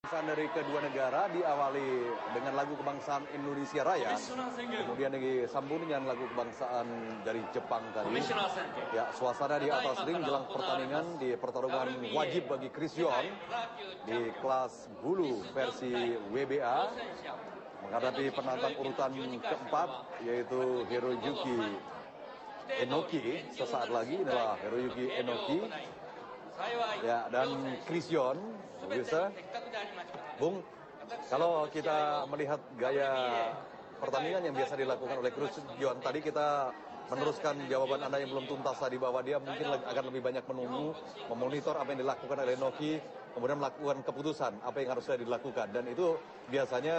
Kebangsaan dari kedua negara diawali dengan lagu kebangsaan Indonesia Raya, kemudian disambung dengan lagu kebangsaan dari Jepang tadi. Ya, suasana di atas ring jelang pertandingan di pertarungan wajib bagi Chris Yon di kelas bulu versi WBA menghadapi penantang urutan keempat yaitu Hiroyuki Enoki. Sesaat lagi inilah Hiroyuki Enoki. Ya, dan Chris Yon, bisa, Bung, kalau kita melihat gaya pertandingan yang biasa dilakukan oleh Chris Yon, tadi kita meneruskan jawaban Anda yang belum tuntas tadi bahwa dia mungkin akan lebih banyak menunggu, memonitor apa yang dilakukan oleh Enoki, kemudian melakukan keputusan apa yang harusnya dilakukan, dan itu biasanya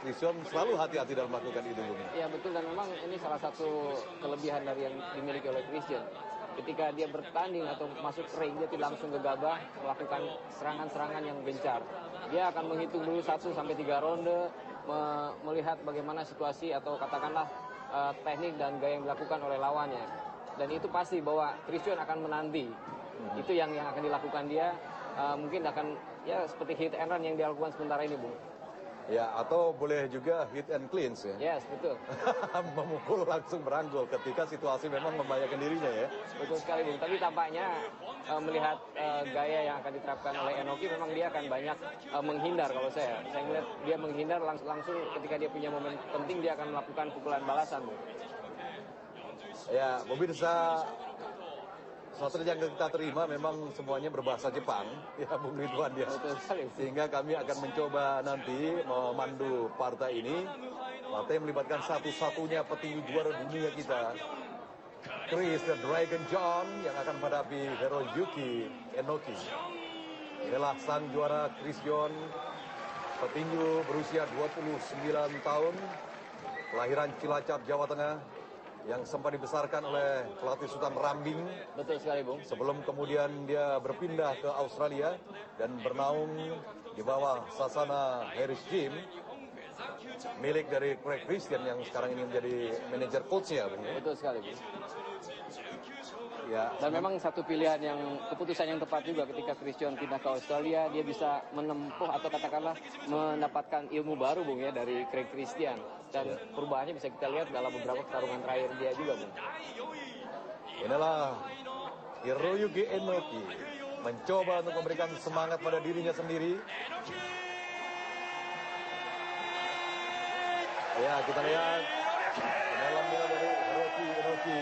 Chris Yon selalu hati-hati dalam melakukan itu, Bung. Ya betul, dan memang ini salah satu kelebihan dari yang dimiliki oleh Chris Yon. Ketika dia bertanding atau masuk ring, dia tidak langsung gegabah melakukan serangan-serangan yang gencar. Dia akan menghitung dulu 1 sampai 3 ronde, melihat bagaimana situasi atau katakanlah teknik dan gaya yang dilakukan oleh lawannya. Dan itu pasti bahwa Chris Yon akan menanti. Itu yang akan dilakukan dia. Mungkin akan ya seperti hit and run yang dilakukan sementara ini, Bung. Ya, atau boleh juga hit and cleans ya. Yes, betul. Memukul langsung beranggul ketika situasi memang membahayakan dirinya ya. Betul sekali, Bung. Tapi tampaknya melihat gaya yang akan diterapkan oleh Enoki, memang dia akan banyak menghindar kalau saya. Saya melihat dia menghindar langsung ketika dia punya momen penting, dia akan melakukan pukulan balasan, Bung. Ya, pemirsa, sesuatu yang kita terima memang semuanya berbahasa Jepang, ya Bung Ridwan ya. Sehingga kami akan mencoba nanti memandu partai ini. Partai yang melibatkan satu-satunya petinju juara dunia kita, Chris the Dragon John, yang akan menghadapi Hiroyuki Enoki. Inilah sang juara Chris John, petinju berusia 29 tahun, kelahiran Cilacap, Jawa Tengah, yang sempat dibesarkan oleh pelatih Sultan Rambing. Betul sekali, Bung. Sebelum kemudian dia berpindah ke Australia dan bernaung di bawah Sasana Harris Gym, milik dari Craig Christian yang sekarang ini menjadi manajer coach-nya, Bung. Betul sekali, Bung. Ya, dan memang satu pilihan keputusan yang tepat juga ketika Chris Yon pindah ke Australia, dia bisa menempuh atau katakanlah mendapatkan ilmu baru, Bung, ya, dari Craig Christian. Dan perubahannya bisa kita lihat dalam beberapa pertarungan terakhir dia juga, Bung. Inilah Hiroyuki Enoki mencoba untuk memberikan semangat pada dirinya sendiri. Ya, kita lihat dalam bola dari Hiroyuki Enoki.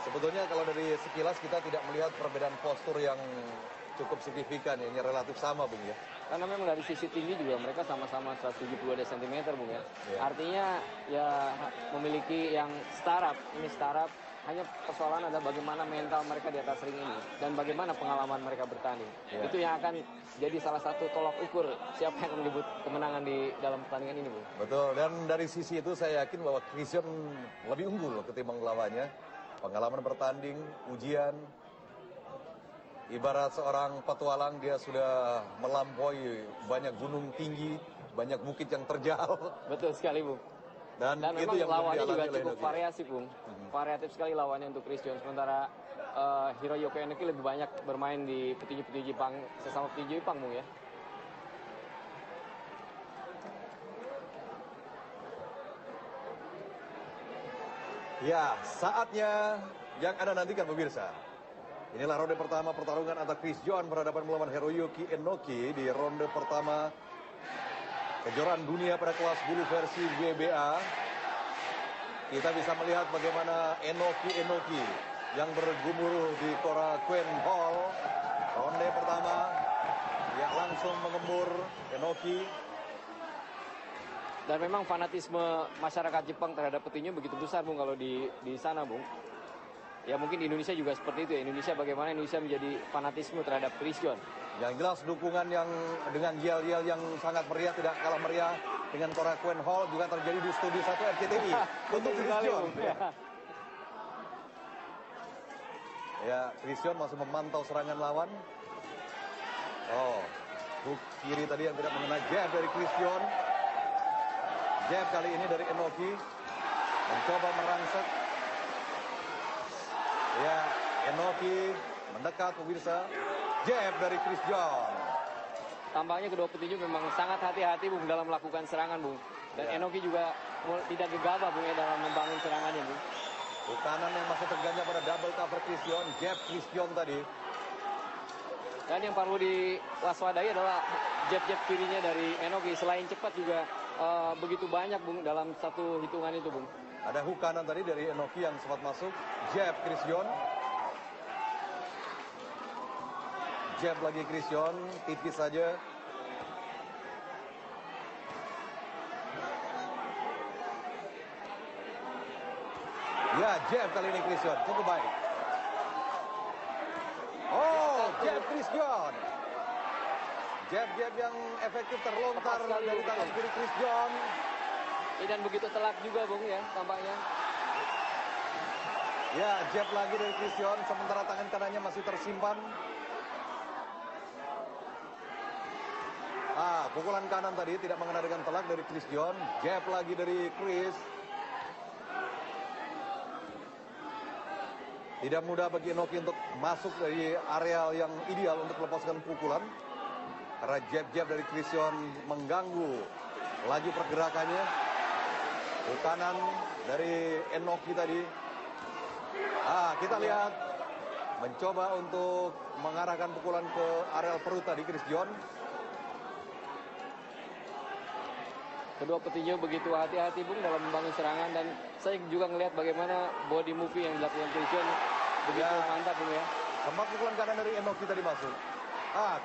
Sebetulnya kalau dari sekilas kita tidak melihat perbedaan postur yang cukup signifikan, yang relatif sama, Bung, ya. Karena memang dari sisi tinggi juga mereka sama-sama 172 cm, Bung, ya. Artinya ya memiliki yang startup. Ini startup, hanya persoalan ada bagaimana mental mereka di atas ring ini dan bagaimana pengalaman mereka bertanding. Itu yang akan jadi salah satu tolak ukur siapa yang akan menyebut kemenangan di dalam pertandingan ini, Bung. Betul, dan dari sisi itu saya yakin bahwa Chris Yon lebih unggul ketimbang lawannya. Pengalaman bertanding, ujian, ibarat seorang petualang, dia sudah melampaui banyak gunung tinggi, banyak bukit yang terjal. Betul sekali, Bung. Dan itu memang yang lawannya juga oleh cukup variasi, Bung. Variatif sekali lawannya untuk Chris Yon. Sementara Hiroyuki Enoki lebih banyak bermain di petinju-petinju Jepang, sesama petinju Jepang, Bung, ya. Ya, saatnya yang Anda nantikan, pemirsa. Inilah ronde pertama pertarungan antara Chris Yon berhadapan melawan Hiroyuki Enoki di ronde pertama kejuaraan dunia pada kelas bulu versi WBA. Kita bisa melihat bagaimana Enoki yang bergumuruh di Korakuen Hall. Ronde pertama, dia langsung mengembur Enoki. Dan memang fanatisme masyarakat Jepang terhadap petinju begitu besar, Bung, kalau di sana, Bung. Ya mungkin di Indonesia juga seperti itu ya. Bagaimana Indonesia menjadi fanatisme terhadap Chris Yon. Yang jelas dukungan yang dengan yel-yel yang sangat meriah, tidak kalah meriah dengan Korakuen Hall juga terjadi di Studio 1 RCTI untuk Chris Yon. Ya, Chris Yon masih memantau serangan lawan. Oh, hook kiri tadi yang tidak mengenai jab dari Chris Yon. Jab kali ini dari Enoki, mencoba merangsek. Ya, Enoki mendekat, pemirsa. Jab dari Chris Yon. tampaknya kedua petinju memang sangat hati-hati Bung dalam melakukan serangan Bung. Dan Enoki juga tidak gegabah Bung ya dalam membangun serangannya Bung. Kanan yang masih terganjal pada double cover Christian, jab Christian tadi. Dan yang perlu diwaspadai adalah jab-jab kirinya dari Enoki. Selain cepat juga begitu banyak Bung dalam satu hitungan itu Bung. Ada hook kanan tadi dari Enoki yang sempat masuk. Jab Christian. Jab lagi Christian, tipis saja. Ya, jab kali ini Christian, cukup baik. Oh, jab Christian. Jab-jab yang efektif terlontar dari tangan kiri Christian. Dan begitu telak juga Bung ya, tampaknya. Ya, jab lagi dari Christian, sementara tangan kanannya masih tersimpan. Pukulan kanan tadi tidak mengena dengan telak dari Christian. Jab lagi dari Chris. Tidak mudah bagi Enoki untuk masuk dari area yang ideal untuk melepaskan pukulan. Karena jab-jab dari Christian mengganggu laju pergerakannya. Kanan dari Enoki tadi. Kita lihat. Mencoba untuk mengarahkan pukulan ke area perut tadi Christian. Kedua petinju begitu hati-hati Bung dalam membangun serangan. Dan saya juga melihat bagaimana body movie yang dilakukan Christian begitu mantap Bung ya. Sempat pukulan kanan dari Enoki tadi masuk.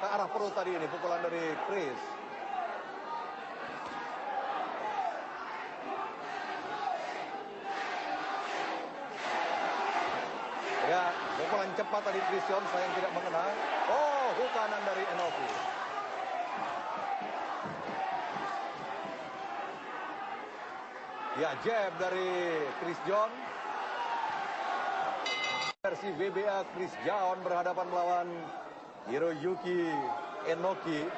Ke arah perut tadi ini pukulan dari Chris. Ya, pukulan cepat tadi Christian sayang tidak mengena. Hook kanan dari Enoki. Ya, jab dari Chris John. Versi WBA Chris John berhadapan melawan Hiroyuki Enoki.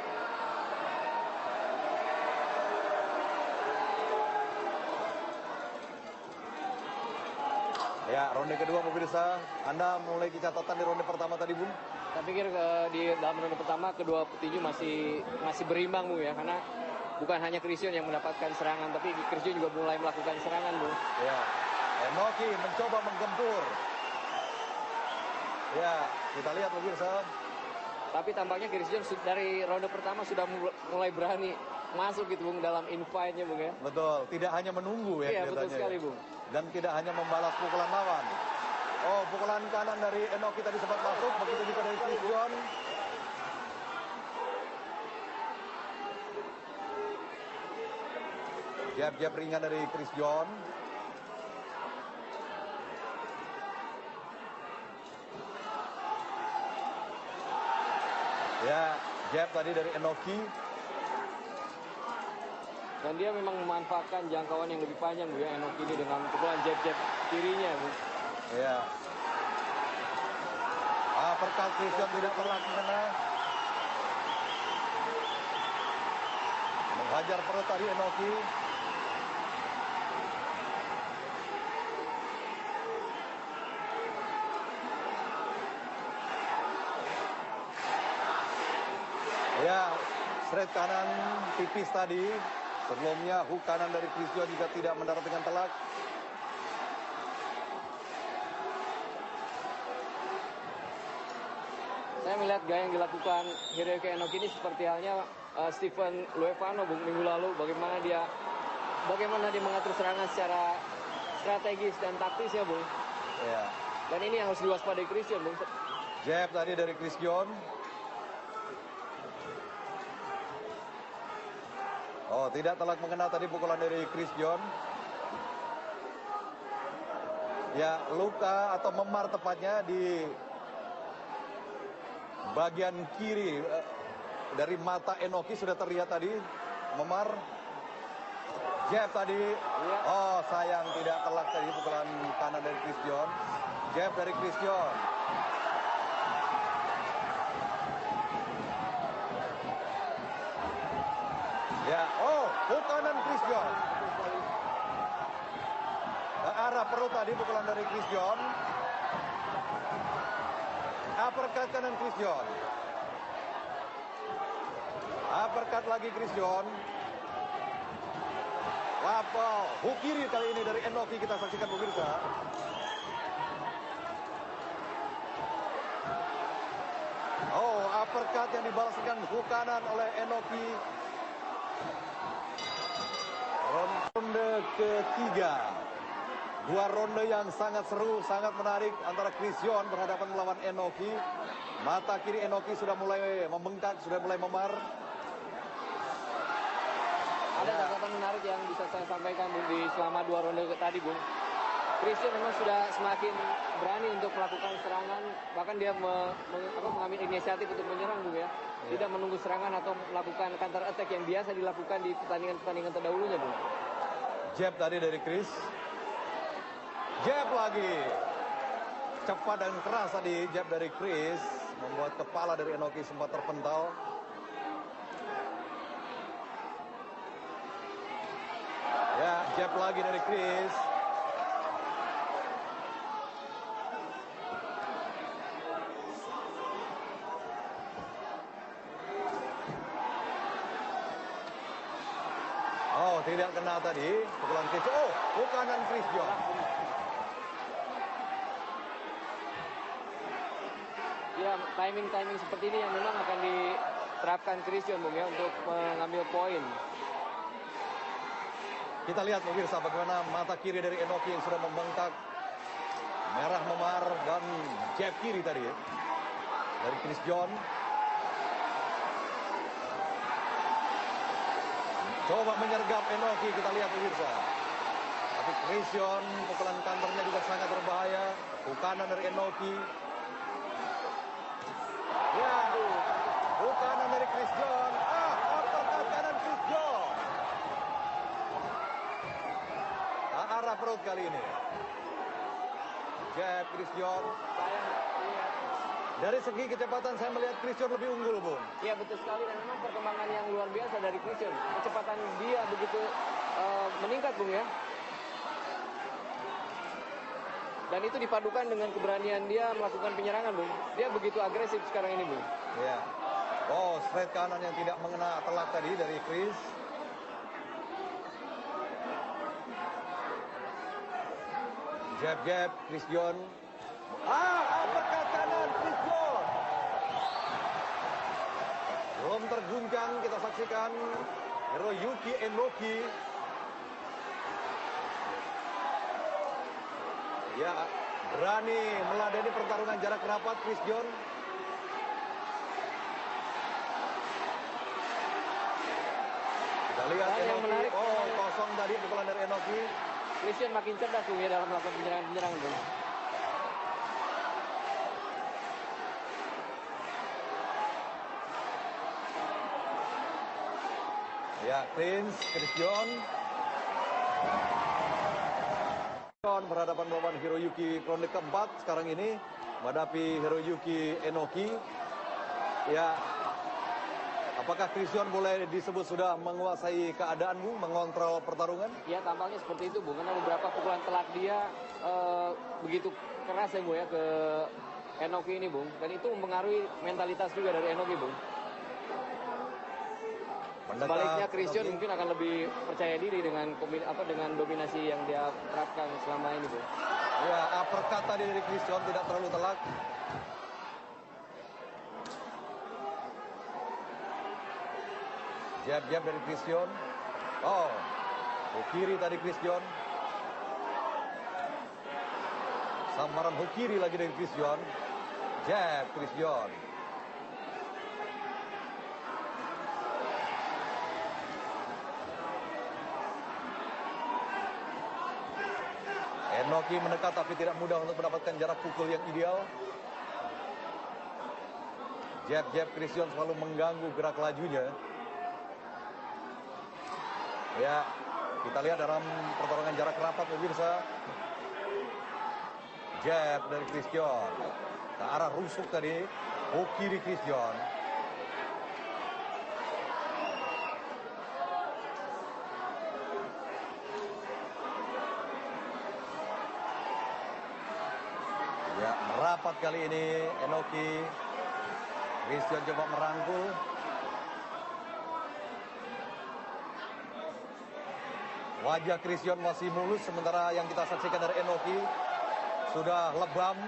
Ya, ronde kedua pemirsa. Anda mulai catatan di ronde pertama tadi, Bung? Saya pikir di dalam ronde pertama kedua petinju masih berimbang Bung ya, karena bukan hanya Christian yang mendapatkan serangan, tapi Christian juga mulai melakukan serangan Bung. Ya, Enoki mencoba menggempur. Ya, kita lihat pemirsa. Tapi tampaknya Christian dari ronde pertama sudah mulai berani masuk gitu Bung dalam invite-nya Bung ya. Betul, tidak hanya menunggu ya. Iya, betul sekali Bung. Dan tidak hanya membalas pukulan lawan. Pukulan kanan dari Enoki tadi sempat masuk, begitu juga dari Christian. Jab-jab ringan dari Christian. Ya, jab tadi dari Enoki. Dan dia memang memanfaatkan jangkauan yang lebih panjang Bu ya, Enoki ini dengan pukulan jab-jab kirinya Bu. Ya. Perkat Christian tidak telak mengena. Menghajar perut tadi Enoki. Ya, straight kanan tipis tadi. Sebelumnya hook kanan dari Christian juga tidak mendarat dengan telak. Saya melihat gaya yang dilakukan Hiroyuki Enoki ini seperti halnya Stephen Luevano Bung minggu lalu. Bagaimana dia mengatur serangan secara strategis dan taktis ya Bung. Ya. Dan ini yang harus diwaspadai Christian Bung. Jab tadi dari Christian. Tidak telak mengena tadi pukulan dari Christian. Ya, luka atau memar tepatnya di bagian kiri dari mata Enoki sudah terlihat tadi memar. Jab tadi. Sayang tidak telak tadi pukulan kanan dari Christian. Jab dari Christian. Ya, hook kanan Christian. Ke arah perut tadi pukulan dari Christian. Uppercut kanan Christian. uppercut lagi Christian. Wow, hook kiri kali ini dari Enoki kita saksikan pemirsa. Oh, uppercut yang dibalaskan hook kanan oleh Enoki. Ronde ketiga. Dua ronde yang sangat seru, sangat menarik antara Christian berhadapan melawan Enoki. Mata kiri Enoki sudah mulai membengkak, sudah mulai memar. Ada catatan menarik yang bisa saya sampaikan, Bung, di selama dua ronde tadi, Bung. Christian memang sudah semakin berani untuk melakukan serangan, bahkan dia mengambil inisiatif untuk menyerang, Bung, ya. Tidak menunggu serangan atau melakukan counter attack yang biasa dilakukan di pertandingan-pertandingan terdahulunya, Bung. Jab tadi dari Chris. Jab lagi. Cepat dan keras tadi jab dari Chris, membuat kepala dari Enoki sempat terpental. Ya, jab lagi dari Chris. Oh, tidak kena tadi pukulan Chris. Oh, kanan Christian. Ya, timing seperti ini yang memang akan diterapkan Christian, Bung, ya, untuk mengambil poin. Kita lihat pemirsa bagaimana mata kiri dari Enoki yang sudah membengkak, merah memar, dan jab kiri tadi ya, dari Christian. Coba menyergap Enoki, kita lihat pemirsa. Tapi Christian, pukulan counternya juga sangat berbahaya. Kanan dari Enoki. Ya, kanan dari Christian. Uppercut kanan Christian. Arah perut kali ini. Jab Christian. Dari segi kecepatan saya melihat Christian lebih unggul, Bung. Iya, betul sekali, dan memang perkembangan yang luar biasa dari Christian. Kecepatan dia begitu meningkat, Bung, ya. Dan itu dipadukan dengan keberanian dia melakukan penyerangan, Bung. Dia begitu agresif sekarang ini, Bung. Iya. Oh, straight kanan yang tidak mengena telak tadi dari Chris. Jab Christian. Uppercut kanan Christian. Belum terguncang, kita saksikan Hiroyuki Enoki. Ya, berani meladeni pertarungan jarak rapat Christian. Kita lihat yang Enoki. menarik, Kosong tadi pukulan dari Enoki. Christian makin cerdas, Bung, ya, dalam melakukan penyerangan, Bung. Ya, Christian berhadapan melawan Hiroyuki ronde keempat sekarang ini menghadapi Hiroyuki Enoki. Ya, apakah Christian boleh disebut sudah menguasai keadaan, Bung, mengontrol pertarungan? Ya, tampaknya seperti itu, Bung, karena beberapa pukulan telak dia begitu keras ya, Bung, ya, ke Enoki ini, Bung, dan itu mempengaruhi mentalitas juga dari Enoki, Bung. Sebaliknya Christian mungkin akan lebih percaya diri dengan dominasi yang dia terapkan selama ini, Bung. Ya, uppercut tadi dari Christian tidak terlalu telak. Jab dari Christian. Oh, hook kiri tadi Christian. Samaran hook kiri lagi dari Christian. Jab Christian. Enoki mendekat tapi tidak mudah untuk mendapatkan jarak pukul yang ideal. Jab Christian selalu mengganggu gerak lajunya. Ya, kita lihat dalam pertarungan jarak rapat pemirsa. Jab dari Christian. Ke arah rusuk tadi. Hook kiri Christian. Ya, merapat kali ini Enoki. Christian coba merangkul. Wajah Christian masih mulus, sementara yang kita saksikan dari Enoki sudah lebam.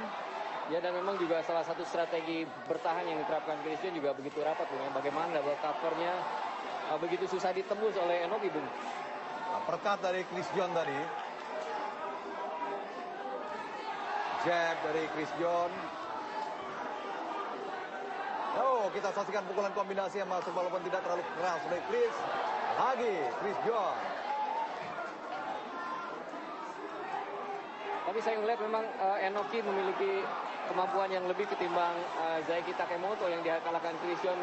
Ya, dan memang juga salah satu strategi bertahan yang diterapkan Christian juga begitu rapat, Bung. Bagaimana double covernya begitu susah ditembus oleh Enoki, Bung. Uppercut dari Christian tadi. Jab dari Christian. Oh, kita saksikan pukulan kombinasi yang masuk walaupun tidak terlalu keras oleh Chris. Lagi Christian. Tapi saya melihat memang Enoki memiliki kemampuan yang lebih ketimbang Zaiki Takemoto yang dikalahkan Christian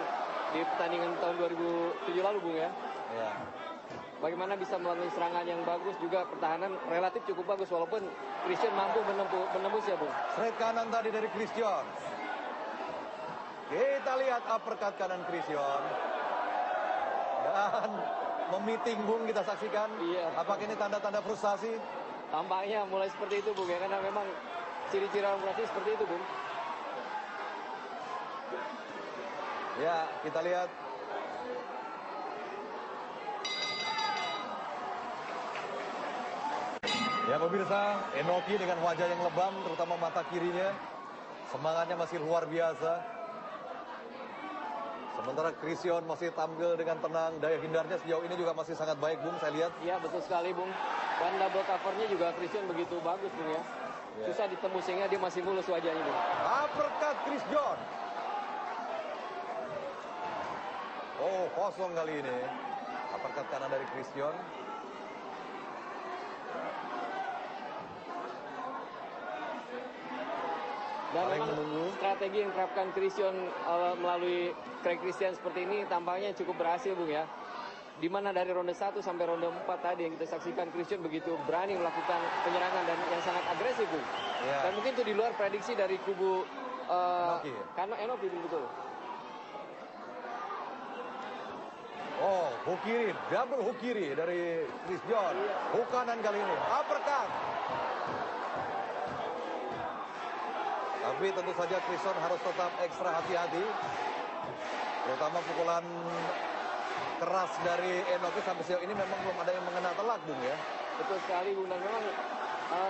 di pertandingan tahun 2007 lalu, Bung, ya. Ya. Bagaimana bisa melalui serangan yang bagus, juga pertahanan relatif cukup bagus walaupun Christian mampu menembus ya, Bung. Straight kanan tadi dari Christian. Kita lihat uppercut kanan Christian. Dan memiting, Bung, kita saksikan. Iya. Apakah ini tanda-tanda frustasi? Tampaknya mulai seperti itu, Bung, ya, karena memang ciri-ciri orang frustasi seperti itu, Bung. Ya, kita lihat. Ya, pemirsa, Enoki dengan wajah yang lebam, terutama mata kirinya. Semangatnya masih luar biasa. Sementara Christian masih tampil dengan tenang. Daya hindarnya sejauh ini juga masih sangat baik, Bung, saya lihat. Iya, betul sekali, Bung. Dan double covernya juga Christian begitu bagus, Bung, ya. Susah ditembus sehingga dia masih mulus wajahnya, Bung. Uppercut Christian. Oh, kosong kali ini. Uppercut kanan dari Christian. Dan memang strategi yang diterapkan Christian melalui Craig Christian seperti ini tampaknya cukup berhasil, Bung, ya. Di mana dari ronde 1 sampai ronde 4 tadi yang kita saksikan Christian begitu berani melakukan penyerangan dan yang sangat agresif, Bung. Yeah. Dan mungkin itu di luar prediksi dari kubu karena Enoki, betul. Oh, hook kiri, double hook kiri dari Christian. Hook kanan kali ini, uppercut. Tapi tentu saja Christian harus tetap ekstra hati-hati. Terutama pukulan keras dari Enoki sampai sejauh ini memang belum ada yang mengena telak, Bung, ya. Betul sekali, Bung, dan memang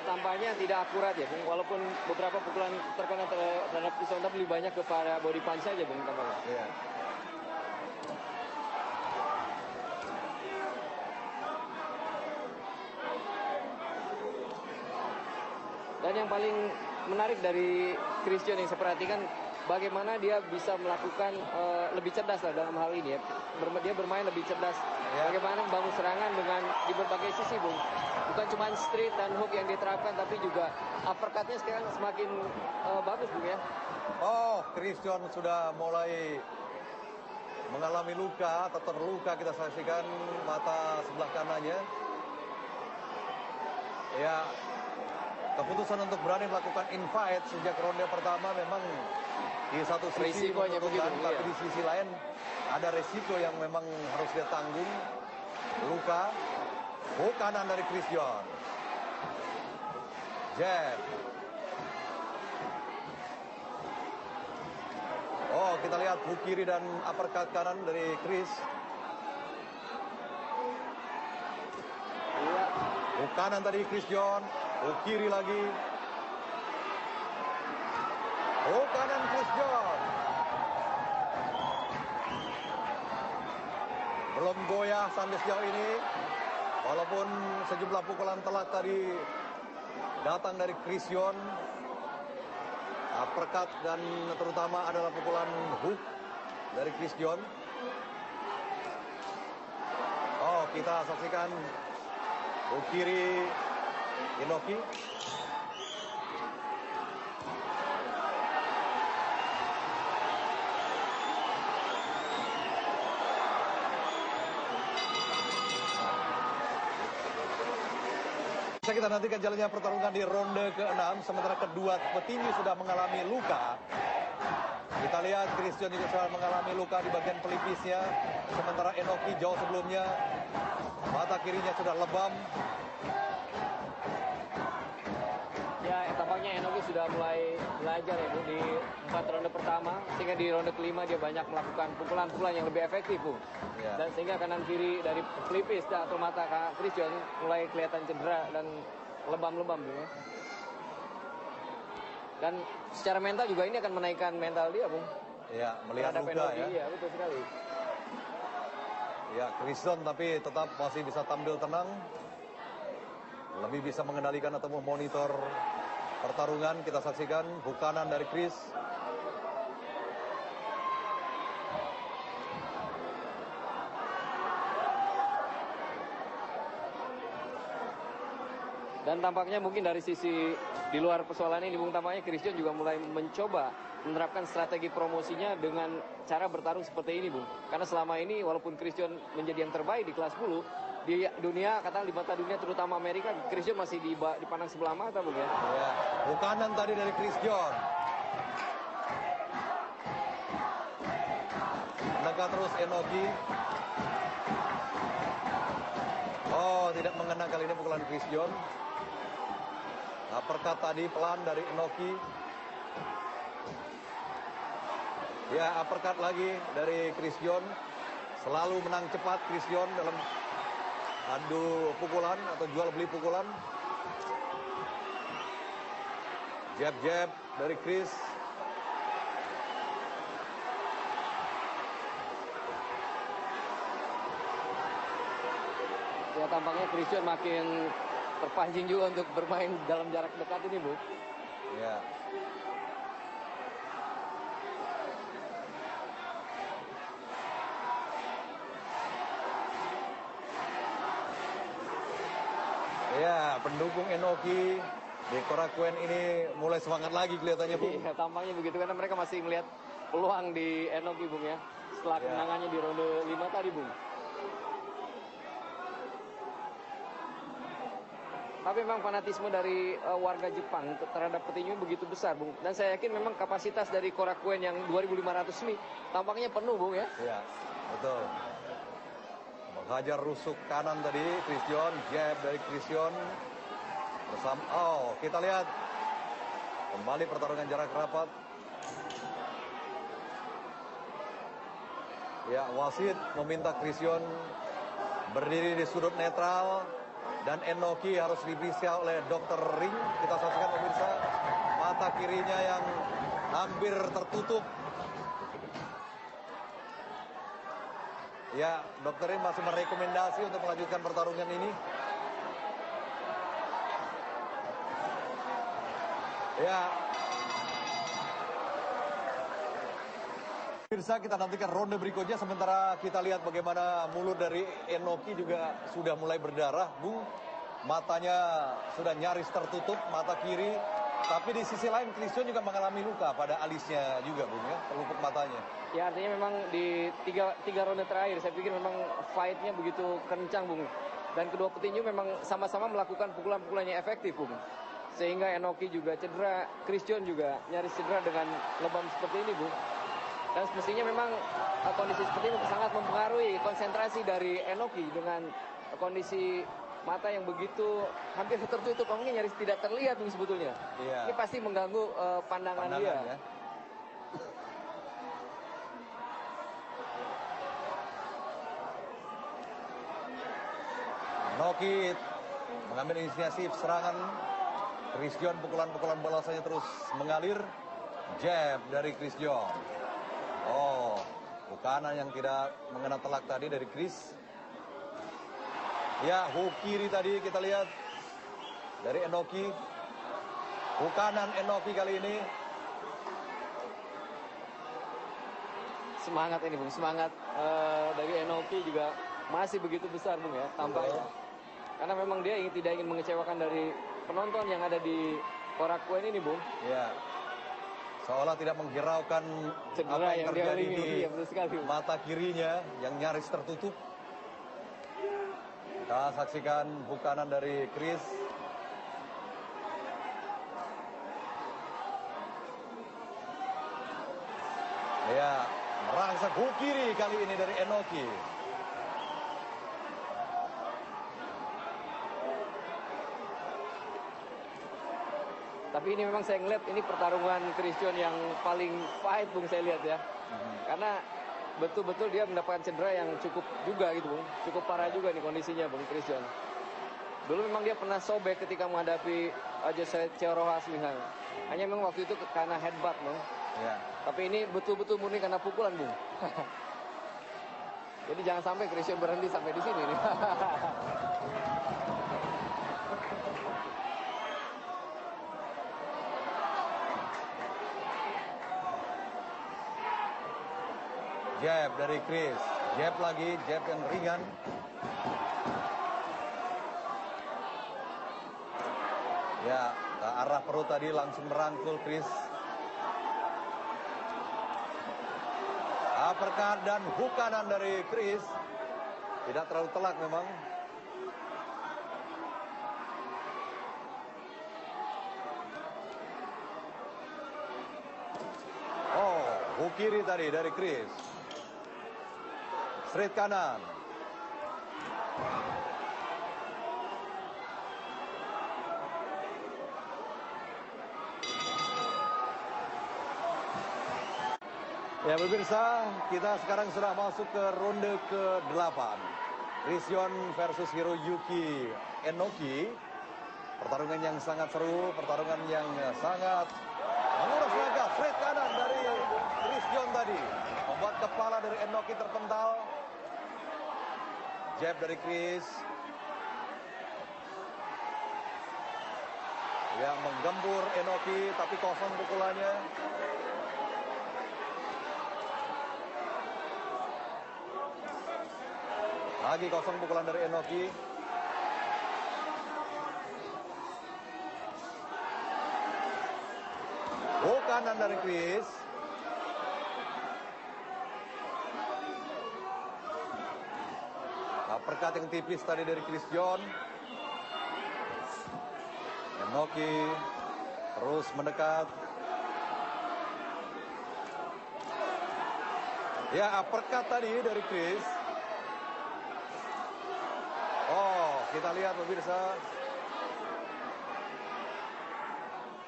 tampaknya tidak akurat ya, Bung. Walaupun beberapa pukulan terkena terhadap Christian tapi lebih banyak kepada body punch saja, Bung, tampaknya. Yeah. Dan yang paling menarik dari Christian yang saya perhatikan bagaimana dia bisa melakukan lebih cerdas lah dalam hal ini ya. Dia bermain lebih cerdas. Ya. Bagaimana membangun serangan dengan di berbagai sisi, Bung. Bukan cuma straight dan hook yang diterapkan tapi juga uppercutnya sekarang semakin bagus, Bung, ya. Oh, Christian sudah mulai mengalami luka atau terluka, kita saksikan mata sebelah kanannya. Ya, keputusan untuk berani melakukan infight sejak ronde pertama memang di satu sisi menguntungkan, tapi di sisi lain ada resiko yang memang harus dia tanggung. Luka, hook kanan dari Christian. Jab. Oh, kita lihat hook kiri dan uppercut kanan dari Chris. Hook kanan tadi Christian. Hook kiri lagi. Hook kanan Christian. Belum goyah sampai sejauh ini. Walaupun sejumlah pukulan telak tadi datang dari Christian. Uppercut dan terutama adalah pukulan hook dari Christian. Oh, kita saksikan hook kiri Enoki. Bisa kita nantikan jalannya pertarungan di ronde ke-6, sementara kedua petinju sudah mengalami luka. Kita lihat Christian juga sudah mengalami luka di bagian pelipisnya, sementara Enoki jauh sebelumnya mata kirinya sudah lebam. Ya, tampaknya Enoki sudah mulai belajar ya, Bu, di 4 ronde pertama, sehingga di ronde kelima dia banyak melakukan pukulan-pukulan yang lebih efektif, Bu. Ya. Dan sehingga kanan kiri dari pelipis atau mata Chris John mulai kelihatan cedera dan lebam-lebam, Bu, ya. Dan secara mental juga ini akan menaikkan mental dia, Bung. Ya, melihat luka ya. Iya, betul sekali. Ya, Chris John tapi tetap masih bisa tampil tenang. Lebih bisa mengendalikan atau memonitor pertarungan. Kita saksikan bukanan dari Chris. Dan tampaknya mungkin dari sisi di luar persoalan ini, Bung, tampaknya Chris John juga mulai mencoba menerapkan strategi promosinya dengan cara bertarung seperti ini, Bung. Karena selama ini walaupun Chris John menjadi yang terbaik di kelas bulu, di dunia, katakan di mata dunia terutama Amerika, Chris John masih dipandang sebelah mata, Bung, ya. Ya, bukanan tadi dari Chris John. Menekan terus Enoki. Oh, tidak mengena kali ini pukulan Chris John. Uppercut tadi pelan dari Enoki. Ya, uppercut lagi dari Chris John. Selalu menang cepat Chris John dalam adu pukulan atau jual beli pukulan. Jab-jab dari Chris. Ya, tampaknya Chris John makin terpancing juga untuk bermain dalam jarak dekat ini, Bu. Ya. Ya, pendukung Enoki di Korakuen ini mulai semangat lagi kelihatannya, Bung. Iya, tampaknya begitu karena mereka masih melihat peluang di Enoki, Bung, ya. Setelah kemenangannya di ronde 5 tadi, Bung. Tapi memang fanatisme dari warga Jepang terhadap petinju begitu besar, Bung. Dan saya yakin memang kapasitas dari Korakuen yang 2.500 ini tampaknya penuh, Bung, ya. Iya, betul. Menghajar rusuk kanan tadi Chris John, jab dari Chris John. Bersama, kita lihat kembali pertarungan jarak rapat. Ya, wasit meminta Chris John berdiri di sudut netral. Dan Enoki harus diperiksa oleh dokter ring. Kita saksikan pemirsa, mata kirinya yang hampir tertutup. Ya, dokter ring masih merekomendasi untuk melanjutkan pertarungan ini. Ya. Pemirsa, kita nantikan ronde berikutnya, sementara kita lihat bagaimana mulut dari Enoki juga sudah mulai berdarah, Bung. Matanya sudah nyaris tertutup, mata kiri. Tapi di sisi lain, Chris John juga mengalami luka pada alisnya juga, Bung, ya, pelupuk matanya. Ya, artinya memang di tiga ronde terakhir, saya pikir memang fight-nya begitu kencang, Bung. Dan kedua petinju memang sama-sama melakukan pukulan-pukulan yang efektif, Bung. Sehingga Enoki juga cedera, Chris John juga nyaris cedera dengan lebam seperti ini, Bung. Dan semestinya memang kondisi seperti ini sangat mempengaruhi konsentrasi dari Enoki dengan kondisi mata yang begitu hampir tertutup, mungkin nyaris tidak terlihat, Bung, sebetulnya. Iya. Ini pasti mengganggu pandangan dia. Ya. Enoki mengambil inisiatif serangan. Chris John pukulan-pukulan balasannya terus mengalir. Jab dari Chris John. Bukanan yang tidak mengena telak tadi dari Chris. Ya, hook kiri tadi kita lihat dari Enoki. Bukanan Enoki kali ini. Semangat ini, Bung, semangat dari Enoki juga masih begitu besar, Bung, ya, tampaknya. Karena memang dia tidak ingin mengecewakan dari penonton yang ada di Korakuen ini, Bung. Ya. Seolah tidak menghiraukan cedera apa yang terjadi di sekali, mata kirinya yang nyaris tertutup. Kita saksikan bukanan dari Chris. Ya, merangsek hook kiri kali ini dari Enoki. Tapi ini memang saya ngeliat ini pertarungan Christian yang paling fight Bung, saya lihat ya. Karena betul-betul dia mendapatkan cedera yang cukup juga gitu Bung. Cukup parah juga nih kondisinya Bung Christian. Dulu memang dia pernah sobek ketika menghadapi Jose Rojas misalnya. Hanya memang waktu itu karena headbutt Bung. Ya. Tapi ini betul-betul murni karena pukulan Bung. Jadi jangan sampai Christian berhenti sampai di sini nih. Jab dari Chris, jab lagi, jab yang ringan. Ya, ke arah perut tadi langsung merangkul Chris. Uppercut dan hook kanan dari Chris. Tidak terlalu telak memang. Oh, hook kiri tadi dari Chris. Straight kanan. Ya pemirsa, kita sekarang sudah masuk ke ronde ke-8. Christian versus Hiroyuki Enoki. Pertarungan yang sangat seru, pertarungan yang sangat menguras tenaga. Straight kanan dari Christian tadi membuat kepala dari Enoki terpental. Jab dari Chris yang menggempur Enoki, tapi kosong pukulannya. Lagi kosong pukulan dari Enoki. Oh, kanan dari Chris. Uppercut yang tipis tadi dari Christian. Enoki terus mendekat. Ya, uppercut tadi dari Chris. Oh, kita lihat pemirsa.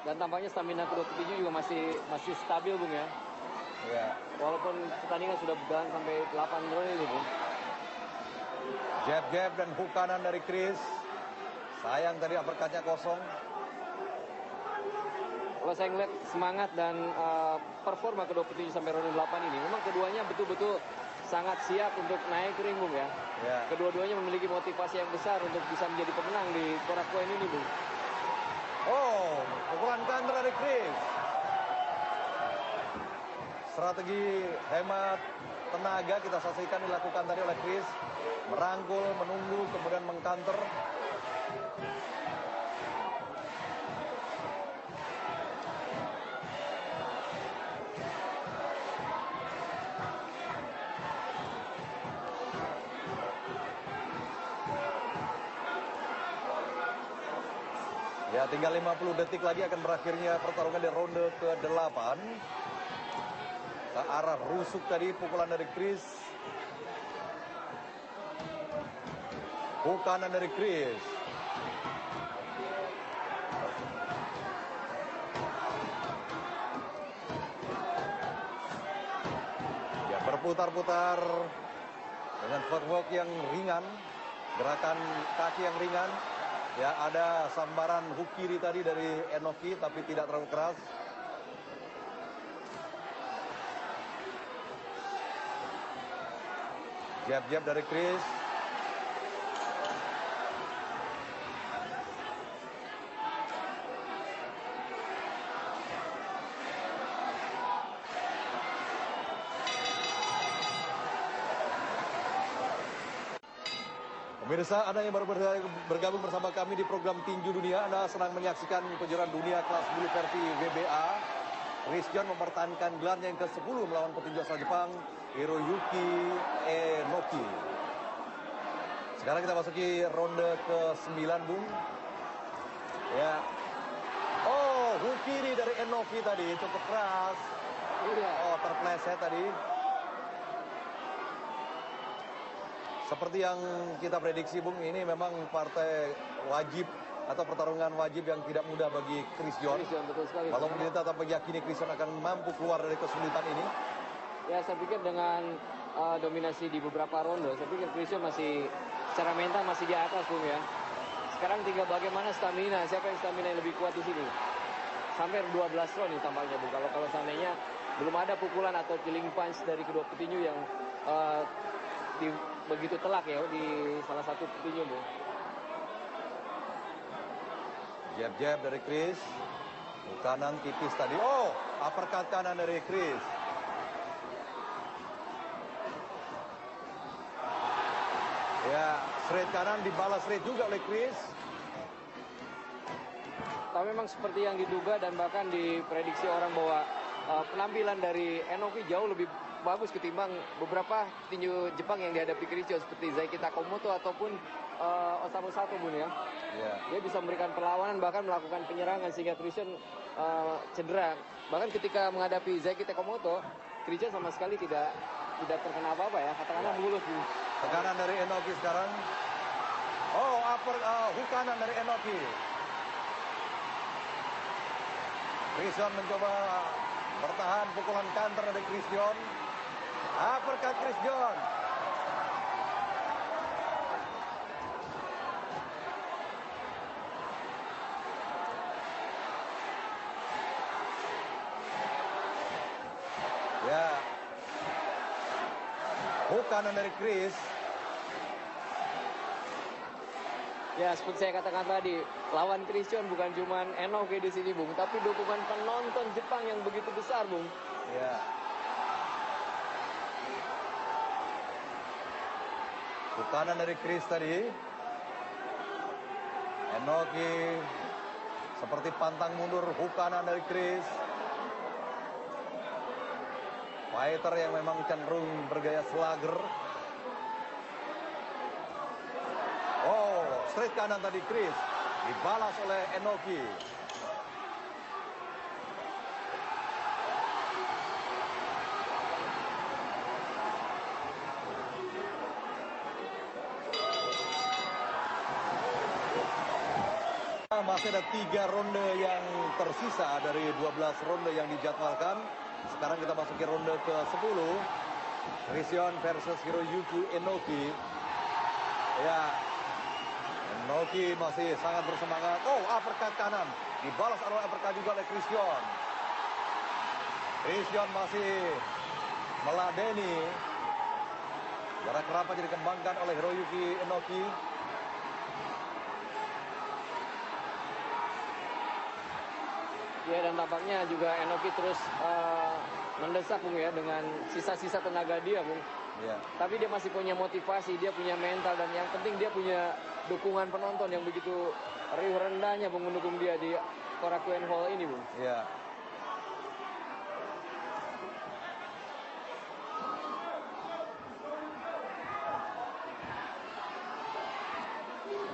Dan tampaknya stamina kedua petinju juga masih stabil Bung ya. Ya. Walaupun pertandingan sudah berjalan sampai 8 ronde ini Bung. Jab dan hook kanan dari Chris. Sayang tadi uppercutnya kosong. Kalau saya ngeliat semangat dan performa kedua petinju sampai ronde 8 ini, memang keduanya betul-betul sangat siap untuk naik ke ring Bung ya. Ya. Kedua-duanya memiliki motivasi yang besar untuk bisa menjadi pemenang di Korak Poin ini Bung. Oh, pukulan counter dari Chris. Strategi hemat tenaga kita saksikan dilakukan tadi oleh Chris. Merangkul, menunggu, kemudian mengcounter. Ya, tinggal 50 detik lagi akan berakhirnya pertarungan di ronde ke-8. Ke arah rusuk tadi pukulan dari Chris. Hook kanan dari Chris. Ya, berputar-putar dengan footwork yang ringan, gerakan kaki yang ringan. Ya, ada sambaran hook kiri tadi dari Enoki, tapi tidak terlalu keras. Jab dari Chris. Pemirsa, Anda yang baru bergabung bersama kami di program Tinju Dunia, Anda sedang menyaksikan kejuaraan dunia kelas bulu versi WBA. Christian mempertahankan gelarnya yang ke-10 melawan petinju asal Jepang, Hiroyuki Enoki. Sekarang kita masuki ronde ke-9, Bung. Ya. Oh, hook kiri dari Enoki tadi cukup keras. Oh, terpleset tadi. Seperti yang kita prediksi Bung, ini memang partai wajib atau pertarungan wajib yang tidak mudah bagi Chris John. Betul sekali. Kalau kita tetap meyakini Chris John akan mampu keluar dari kesulitan ini. Ya, saya pikir dengan dominasi di beberapa ronde, saya pikir Chris John masih secara mental masih di atas, Bung ya. Sekarang tinggal bagaimana stamina, siapa yang stamina yang lebih kuat di sini. Sampai 12 round nih tampaknya, Bung. Kalau seandainya belum ada pukulan atau killing punch dari kedua petinju yang begitu telak ya di salah satu petinju, Bung. Jab-jab dari Chris. Kanan tipis tadi. Oh, uppercut kanan dari Chris. Ya, straight kanan dibalas straight juga oleh Chris. Tapi memang seperti yang diduga dan bahkan diprediksi orang bahwa penampilan dari Enoki jauh lebih bagus ketimbang beberapa petinju Jepang yang dihadapi Chris John seperti Zaiki Takamoto ataupun Osamu Sato, Bun ya. Yeah. Dia bisa memberikan perlawanan bahkan melakukan penyerangan sehingga Chris John cedera. Bahkan ketika menghadapi Zaiki Takamoto, Chris John sama sekali tidak terkena apa-apa ya, katakanlah mulus. Tekanan dari Enoki sekarang. Oh, hook kanan dari Enoki. Chris John mencoba bertahan pukulan counter dari Chris John. Uppercut Chris John. Ya. Hook kanan dari Chris. Ya, seperti saya katakan tadi, lawan Chris John bukan cuma Enoki di sini, Bung, tapi dukungan penonton Jepang yang begitu besar, Bung. Ya. Hook kanan dari Chris tadi. Enoki seperti pantang mundur, hook kanan dari Chris. Fighter yang memang cenderung bergaya slugger. Oh, straight kanan tadi Chris. Dibalas oleh Enoki. Masih ada 3 ronde yang tersisa dari 12 ronde yang dijadwalkan. Sekarang kita masuki ronde ke-10. Chris John versus Hiroyuki Enoki. Ya, Enoki masih sangat bersemangat. Oh, uppercut kanan. Dibalas oleh uppercut juga oleh Chris John. Chris John masih meladeni. Jarak rapat jadi dikembangkan oleh Hiroyuki Enoki. Ya, dan tampaknya juga Enoki terus mendesak, Bung ya, dengan sisa-sisa tenaga dia, Bung. Ya. Tapi dia masih punya motivasi, dia punya mental, dan yang penting dia punya dukungan penonton yang begitu riuh rendahnya, Bung, mendukung dia di Korakuen Hall ini, Bung. Ya.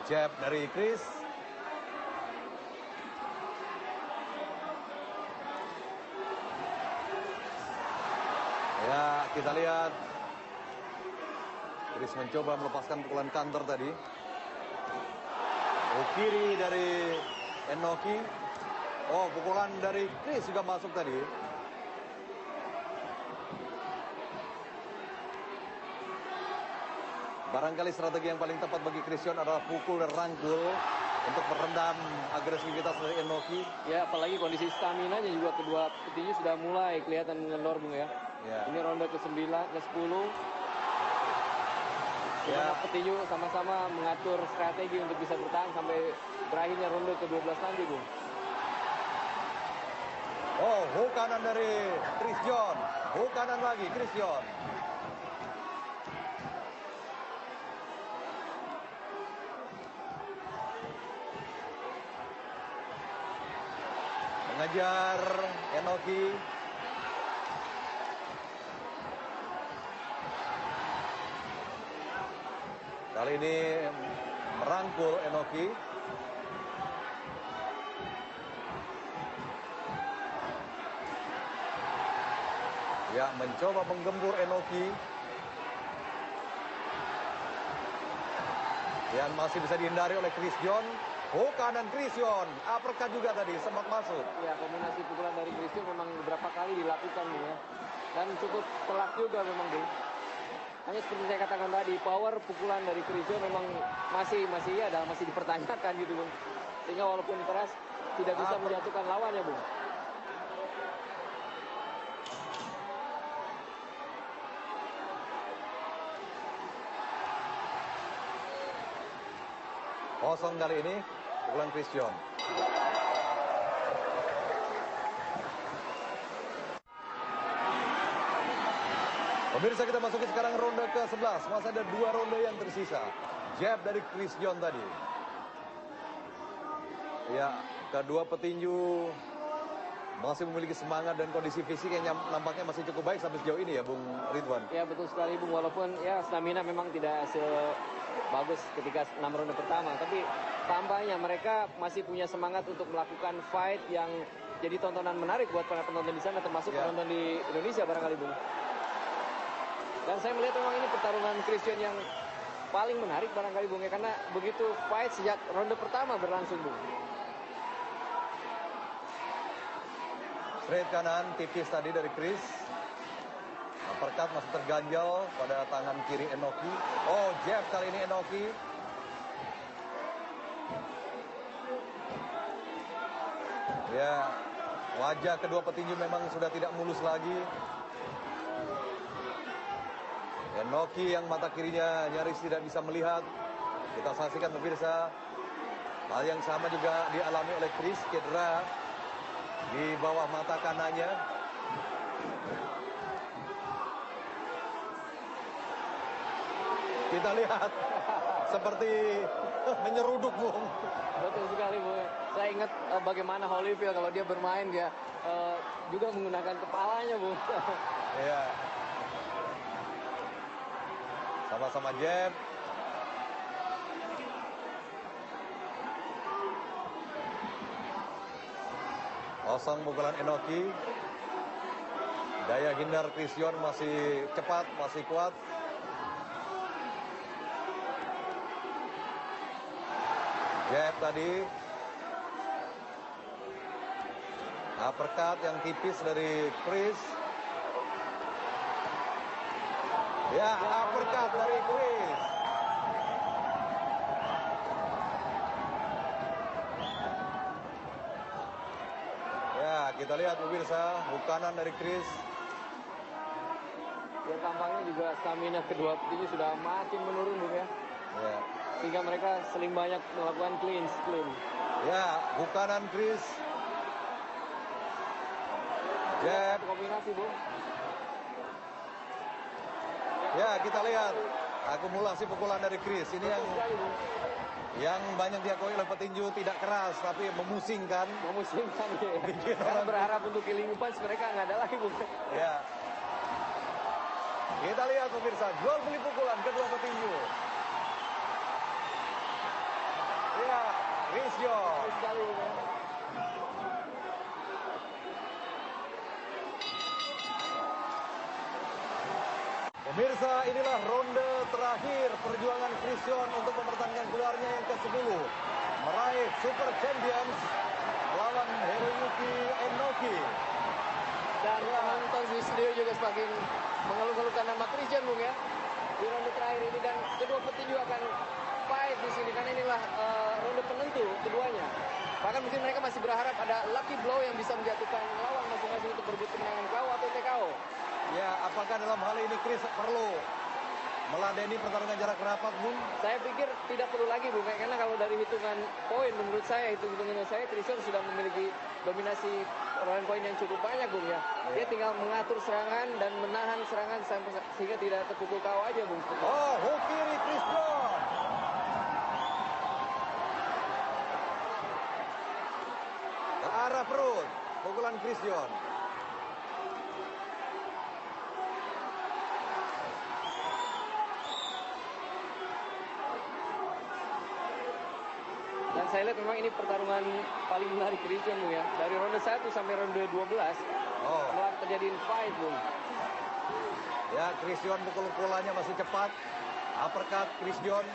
Jab dari Chris. Ya, kita lihat Chris mencoba melepaskan pukulan counter tadi. Kiri dari Enoki. Oh, pukulan dari Chris juga masuk tadi. Barangkali strategi yang paling tepat bagi Chris John adalah pukul dan rangkul untuk merendam agresivitas dari Enoki. Ya, apalagi kondisi stamina-nya juga kedua petinju sudah mulai kelihatan mengendor, Bung ya. Ya. Ini ronde ke-9, ke-10. Ya. Petinju sama-sama mengatur strategi untuk bisa bertahan sampai berakhirnya ronde ke-12 nanti, Bung. Oh, hook kanan dari Chris John. Hook kanan lagi Chris John. Mengejar Enoki. Kali ini merangkul Enoki. Ya, mencoba menggembur Enoki. Yang masih bisa dihindari oleh Chris John. Oh, kanan Christian, uppercut juga tadi, sempat masuk. Ya, kombinasi pukulan dari Christian memang beberapa kali dilakukan ya. Dan cukup telak juga memang, Bung. Hanya seperti saya katakan tadi, power pukulan dari Christian memang masih dipertanyakan gitu, Bung. Sehingga walaupun keras, tidak bisa menjatuhkan lawannya, Bung. Kosong kali ini, pukulan Christian. Pemirsa, kita masuki sekarang ronde ke-11. Masih ada 2 ronde yang tersisa. Jab dari Christian tadi. Ya, kedua petinju masih memiliki semangat dan kondisi fisik yang nampaknya masih cukup baik sampai sejauh ini ya, Bung Ridwan. Ya, betul sekali, Bung. Walaupun ya stamina memang tidak sebagus ketika 6 ronde pertama. Tapi tampaknya mereka masih punya semangat untuk melakukan fight yang jadi tontonan menarik buat para penonton di sana, termasuk penonton di Indonesia barangkali, Bung. Dan saya melihat memang ini pertarungan Christian yang paling menarik barangkali, Bung, ya, karena begitu fight sejak ronde pertama berlangsung, Bung. Straight kanan tipis tadi dari Chris. Uppercut masih terganjal pada tangan kiri Enoki. Oh, jab kali ini Enoki. Ya, wajah kedua petinju memang sudah tidak mulus lagi. Enoki yang mata kirinya nyaris tidak bisa melihat. Kita saksikan pemirsa. Hal yang sama juga dialami oleh Chris, cedera di bawah mata kanannya. Kita lihat seperti menyeruduk, Bung. Betul sekali, Bung. Saya ingat bagaimana Holyfield kalau dia bermain dia juga menggunakan kepalanya, Bung. Iya. Sama-sama jab. Kosong pukulan Enoki. Daya hindar Christian masih cepat, masih kuat. Jab tadi. Uppercut yang tipis dari Chris. Ya, uppercut dari Chris. Ya, kita lihat pemirsa, kanan dari Chris. Ya, tampaknya juga stamina kedua petinju sudah makin menurun, Bung, ya. Ya. Sehingga mereka seling banyak melakukan clean. Ya, kanan Chris. Jab. Kombinasi, Bung. Ya, kita lihat akumulasi pukulan dari Chris. Ini yang banyak diakui oleh petinju tidak keras, tapi memusingkan. Ya. Karena berharap untuk killing punch mereka nggak ada lagi, Bung. Ya. Kita lihat pemirsa, jual beli pukulan kedua petinju. Ya, Christian. Sekali, Bung, ya. Pemirsa, inilah ronde terakhir perjuangan Christian untuk mempertahankan gelarnya yang ke-10. Meraih Super Champions melawan Hiroyuki Enoki. Dan penonton di studio juga semakin mengeluh-elukan nama Christian, Bung, ya. Di ronde terakhir ini, dan kedua petinju akan fight di sini karena inilah ronde penentu keduanya. Bahkan mungkin mereka masih berharap ada lucky blow yang bisa menjatuhkan lawan masing-masing untuk berebut kemenangan KO atau TKO. Ya, apakah dalam hal ini Chris perlu meladeni pertarungan jarak rapat, Bung? Saya pikir tidak perlu lagi, Bung, karena kalau dari hitungan poin menurut saya, hitungan saya Christian sudah memiliki dominasi perolehan poin yang cukup banyak, Bung, ya. Dia tinggal mengatur serangan dan menahan serangan sehingga tidak terpukul KO aja, Bung. Oh, hook kiri Christian. Ke arah perut, pukulan Christian. Dan saya lihat memang ini pertarungan paling menarik Christian, Bung, ya. Dari ronde 1 sampai ronde 12 telah terjadi fight, Bung. Ya, Christian pukul-pukulannya masih cepat. Uppercut Christian.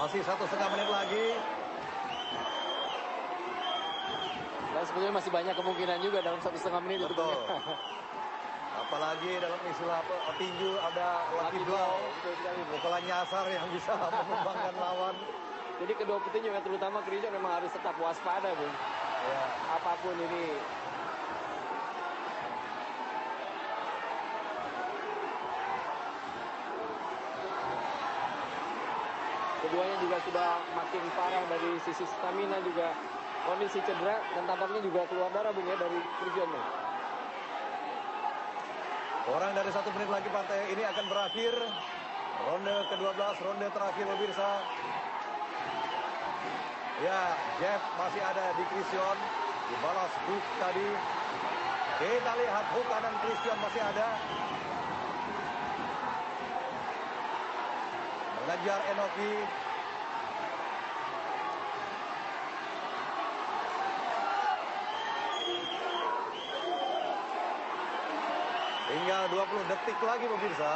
Masih 1,5 menit lagi. Dan sebetulnya masih banyak kemungkinan juga dalam 1,5 menit. Betul. Apalagi dalam istilah tinju ada lucky blow, pukulan nyasar yang bisa menumbangkan lawan. Jadi kedua petinju, terutama Christian, memang harus tetap waspada, Bung. Ya. Apapun ini. Keduanya juga sudah makin parah dari sisi stamina, juga kondisi cedera, dan tampaknya juga keluar darah, Bung, ya, dari Christian. Kurang dari 1 menit lagi partai ini akan berakhir. Ronde ke-12, ronde terakhir pemirsa. Ya, Jeff masih ada di Christian. Dibalas hook tadi. Kita lihat hook kanan Christian masih ada. Mengejar Enoki. Tinggal 20 detik lagi pemirsa.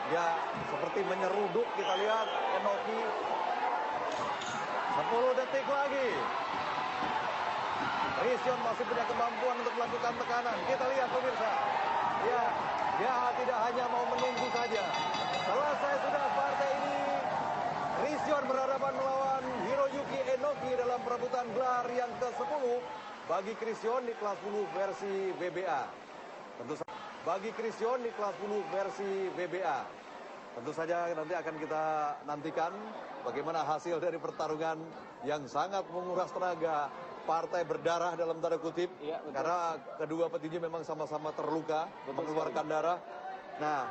Ya, seperti menyeruduk, kita lihat Enoki. 10 detik lagi. Christian masih punya kemampuan untuk melakukan tekanan. Kita lihat pemirsa. Ya, dia tidak hanya mau menunggu saja. Selesai sudah partai ini. Christian berhadapan melawan Hiroyuki Enoki dalam perebutan gelar yang ke-10 bagi Christian di kelas bulu versi WBA. Tentu saja bagi Christian di kelas bulu versi WBA. Tentu saja nanti akan kita nantikan bagaimana hasil dari pertarungan yang sangat menguras tenaga, partai berdarah dalam tanda kutip, ya, karena kedua petinju memang sama-sama terluka, mengeluarkan darah. Nah,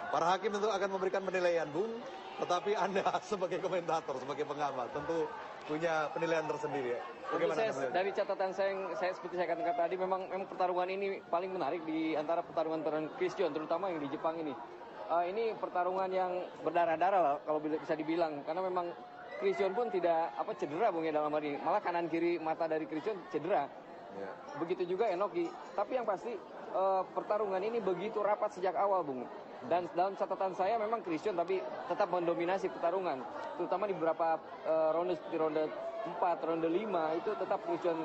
para hakim tentu akan memberikan penilaian, Bung, tetapi Anda sebagai komentator, sebagai pengamat, tentu punya penilaian tersendiri. Ya. Bagaimana dari catatan saya seperti saya katakan tadi, memang pertarungan ini paling menarik di antara pertarungan Christian, terutama yang di Jepang ini. Ini pertarungan yang berdarah-darah lah kalau bisa dibilang, karena memang Christian pun tidak cedera, Bung, ya, dalam hal ini. Malah kanan kiri mata dari Christian cedera. Yeah. Begitu juga Enoki. Tapi yang pasti pertarungan ini begitu rapat sejak awal, Bung. Dan dalam catatan saya memang Christian tapi tetap mendominasi pertarungan. Terutama di beberapa ronde seperti ronde 4, ronde 5 itu tetap Christian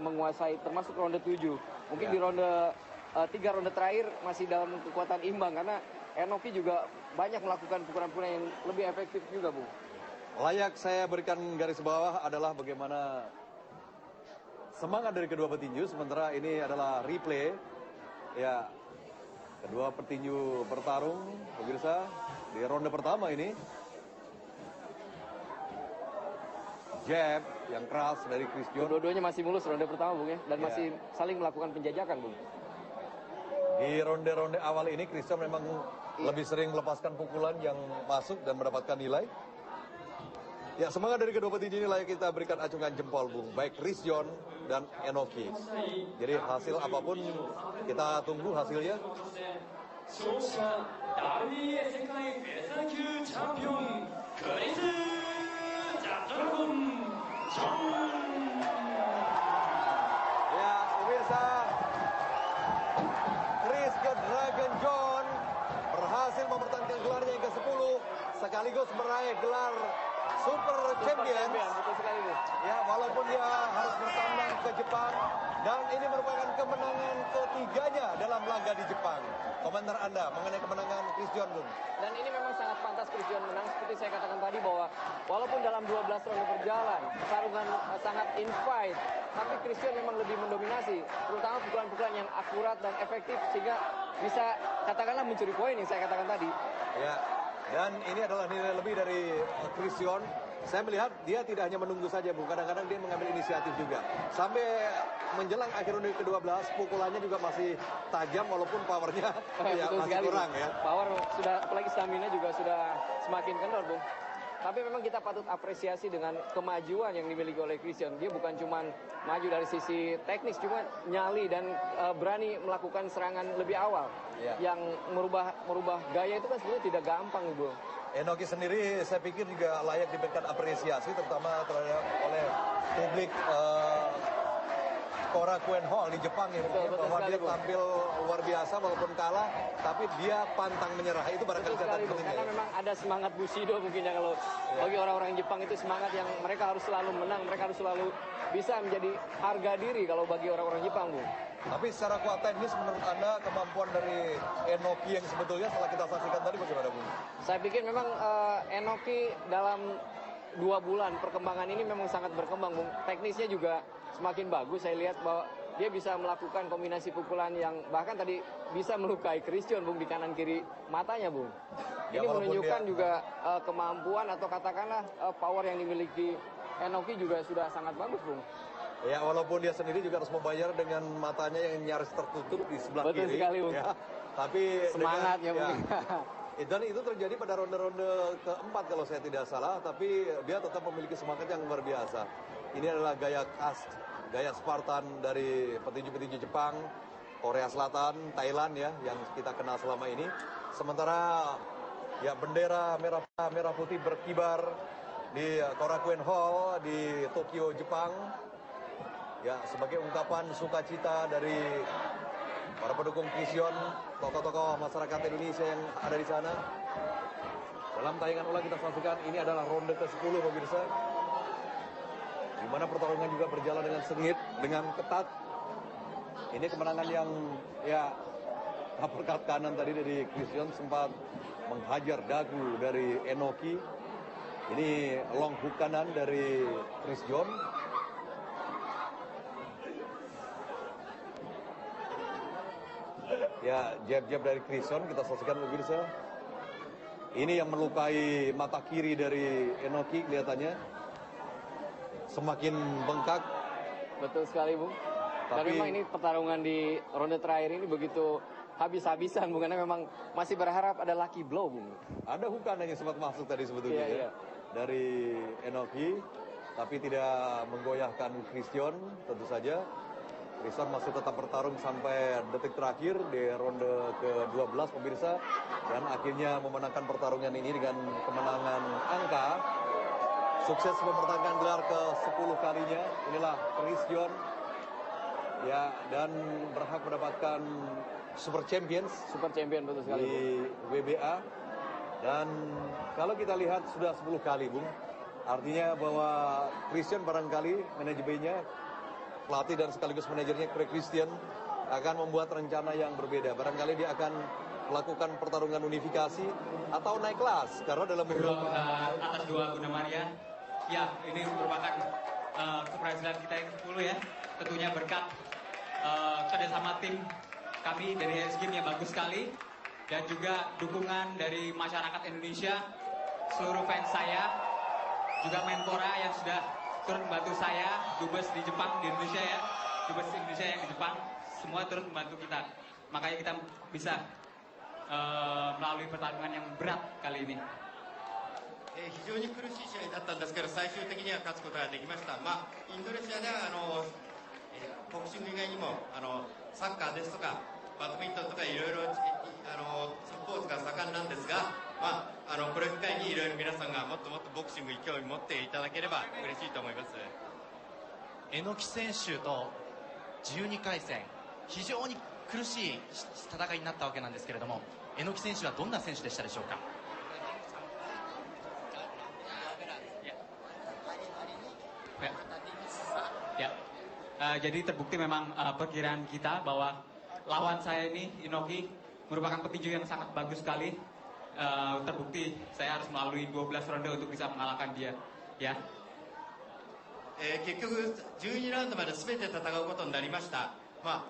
menguasai, termasuk ronde 7. Mungkin di ronde 3 ronde terakhir masih dalam kekuatan imbang karena Enoki juga banyak melakukan pukulan-pukulan yang lebih efektif juga, Bung. Layak saya berikan garis bawah adalah bagaimana semangat dari kedua petinju, sementara ini adalah replay. Ya, kedua petinju bertarung, pemirsa, di ronde pertama ini. Jab yang keras dari Christian. Dua-duanya masih mulus ronde pertama, Bung, ya, dan masih saling melakukan penjajakan, Bung. Di ronde-ronde awal ini Christian memang lebih sering melepaskan pukulan yang masuk dan mendapatkan nilai. Ya, semangat dari kedua petinju ini layak kita berikan acungan jempol, Bung. Baik Christian dan Enoki. Jadi hasil apapun kita tunggu hasilnya. Ya, pemirsa, Chris Dragon John berhasil mempertahankan gelarnya yang ke-10 sekaligus meraih gelar Super Champion. Ya, walaupun dia harus bertandang ke Jepang dan ini merupakan kemenangan ketiganya dalam laga di Jepang. Komentar Anda mengenai kemenangan Christian, Bung? Dan ini memang sangat pantas Christian menang, seperti saya katakan tadi bahwa walaupun dalam 12 ronde berjalan, pertarungan sangat in fight, tapi Christian memang lebih mendominasi, terutama pukulan-pukulan yang akurat dan efektif sehingga bisa katakanlah mencuri poin yang saya katakan tadi. Ya. Dan ini adalah nilai lebih dari Christian. Saya melihat dia tidak hanya menunggu saja, Bu. Kadang-kadang dia mengambil inisiatif juga. Sampai menjelang akhir ronde ke-12, pukulannya juga masih tajam walaupun powernya masih kurang, ya. Power sudah, apalagi stamina juga sudah semakin kendor, Bung. Tapi memang kita patut apresiasi dengan kemajuan yang dimiliki oleh Christian. Dia bukan cuma maju dari sisi teknis, cuma nyali dan berani melakukan serangan lebih awal. Yang merubah gaya itu kan sebenarnya tidak gampang, Ibu. Enoki sendiri saya pikir juga layak diberikan apresiasi, terutama terhadap oleh publik Korakuen Hall di Jepang ini, bahwa dia tampil luar biasa walaupun kalah, tapi dia pantang menyerah. Itu barangkali catatan pentingnya. Karena memang ada semangat Bushido mungkin ya, kalau bagi orang-orang Jepang itu semangat yang mereka harus selalu menang, mereka harus selalu bisa menjadi harga diri kalau bagi orang-orang Jepang, Bu. Tapi secara kuat teknis menurut Anda kemampuan dari Enoki yang sebetulnya setelah kita saksikan tadi bagaimana, Bu? Saya pikir memang Enoki dalam 2 bulan perkembangan ini memang sangat berkembang, Bung. Teknisnya juga semakin bagus. Saya lihat bahwa dia bisa melakukan kombinasi pukulan yang bahkan tadi bisa melukai Christian, Bung, di kanan kiri matanya, Bung. Ini menunjukkan juga kemampuan atau katakanlah power yang dimiliki Enoki juga sudah sangat bagus, Bung. Ya, walaupun dia sendiri juga harus membayar dengan matanya yang nyaris tertutup di sebelah Betul kiri. sekali, Bung. Ya, tapi semangatnya, Bung. Dan itu terjadi pada ronde-ronde keempat kalau saya tidak salah, tapi dia tetap memiliki semangat yang luar biasa. Ini adalah gaya khas, gaya Spartan dari petinju-petinju Jepang, Korea Selatan, Thailand ya, yang kita kenal selama ini. Sementara ya bendera merah putih berkibar di Korakuen Hall di Tokyo, Jepang. Ya, sebagai ungkapan sukacita dari para pendukung Christian, tokoh-tokoh masyarakat Indonesia yang ada di sana. Dalam tayangan ulang kita saksikan, ini adalah ronde ke-10 pemirsa, di mana pertarungan juga berjalan dengan sengit, dengan ketat. Ini kemenangan yang ya uppercut kanan tadi dari Christian sempat menghajar dagu dari Enoki. Ini long hook kanan dari Chris John. Ya, jab-jab dari Christian kita saksikan pemirsa. Ini yang melukai mata kiri dari Enoki kelihatannya. Semakin bengkak. Betul sekali, Bung. Dan memang ini pertarungan di ronde terakhir ini begitu habis-habisan, Bung, karena memang masih berharap ada lucky blow, Bung. Ada hukan yang sempat masuk tadi sebetulnya iya. Dari Enoki, tapi tidak menggoyahkan Christian tentu saja. Christian masih tetap bertarung sampai detik terakhir di ronde ke-12 pemirsa, dan akhirnya memenangkan pertarungan ini dengan kemenangan angka. Sukses mempertahankan gelar ke-10 kalinya. Inilah Christian ya, dan berhak mendapatkan Super Champion betul sekali, di WBA. Dan kalau kita lihat sudah 10 kali, Bung. Artinya bahwa Christian barangkali manajemennya, pelatih dan sekaligus manajernya Craig Christian akan membuat rencana yang berbeda. Barangkali dia akan melakukan pertarungan unifikasi atau naik kelas, karena dalam atas 2 Guna Maria. Ya, ini merupakan keberhasilan kita yang ke-10 ya. Tentunya berkat kerjasama tim kami dari SGIM yang bagus sekali, dan juga dukungan dari masyarakat Indonesia, seluruh fans saya, juga Menpora yang sudah turut membantu saya, dubes di Jepang, di Indonesia ya, dubes Indonesia yang di Jepang, semua turut membantu kita. Makanya kita bisa melalui pertarungan yang berat kali ini. 非常に苦しい試合だったんですけど、最終的には勝つことができました。インドネシアではボクシング以外にもサッカーですとかバドミントンとかいろいろスポーツが盛んなんですが、これを機会にいろいろ皆さんがもっともっとボクシングに興味持っていただければ嬉しいと思います。榎木選手と12回戦、非常に苦しい戦いになったわけなんですけれども、榎木選手はどんな選手でしたでしょうか。Jadi terbukti memang perkiraan kita bahwa lawan saya ini, Inoki, merupakan petinju yang sangat bagus sekali. Terbukti saya harus melalui 12 ronde untuk bisa mengalahkan dia. Ya. 結局12ラウンドまで全て戦うことになりました。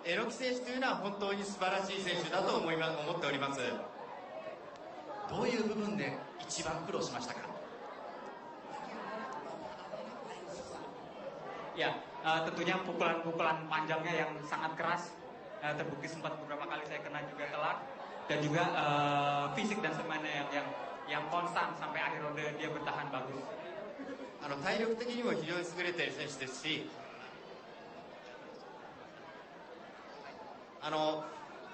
榎木選手というのは本当に素晴らしい選手だと思っております。どういう部分で一番苦労しましたか。Ya, tentunya pukulan-pukulan panjangnya yang sangat keras, terbukti sempat beberapa kali saya kena juga telak, dan juga fisik dan semuanya yang konstan sampai akhir ronde dia bertahan bagus. 体力的にも非常に優れている選手ですし、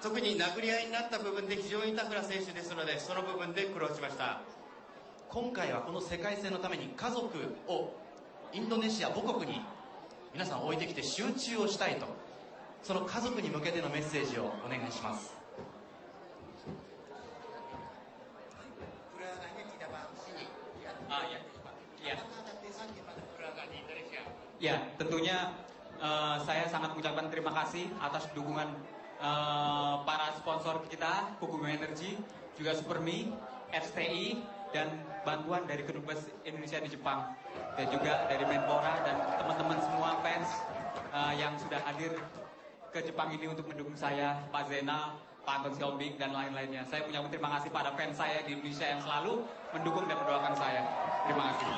特に殴り合いになった部分で非常にタフな選手ですので、その部分で苦労しました。今回はこの世界戦のために家族をインドネシア母国に皆さん置いてきて集中をしたいと、その家族に向けてのメッセージをお願いします。Ya, tentunya saya sangat mengucapkan terima kasih atas dukungan para sponsor kita, Kokugo Energy, juga Supermi, STI, dan bantuan dari Kedubes Indonesia di Jepang, dan juga dari Menpora dan teman-teman semua fans yang sudah hadir ke Jepang ini untuk mendukung saya, Pak Zena, Pak Anton Siombing, dan lain-lainnya. Saya mengucapkan terima kasih pada fans saya di Indonesia yang selalu mendukung dan mendoakan saya. Terima kasih.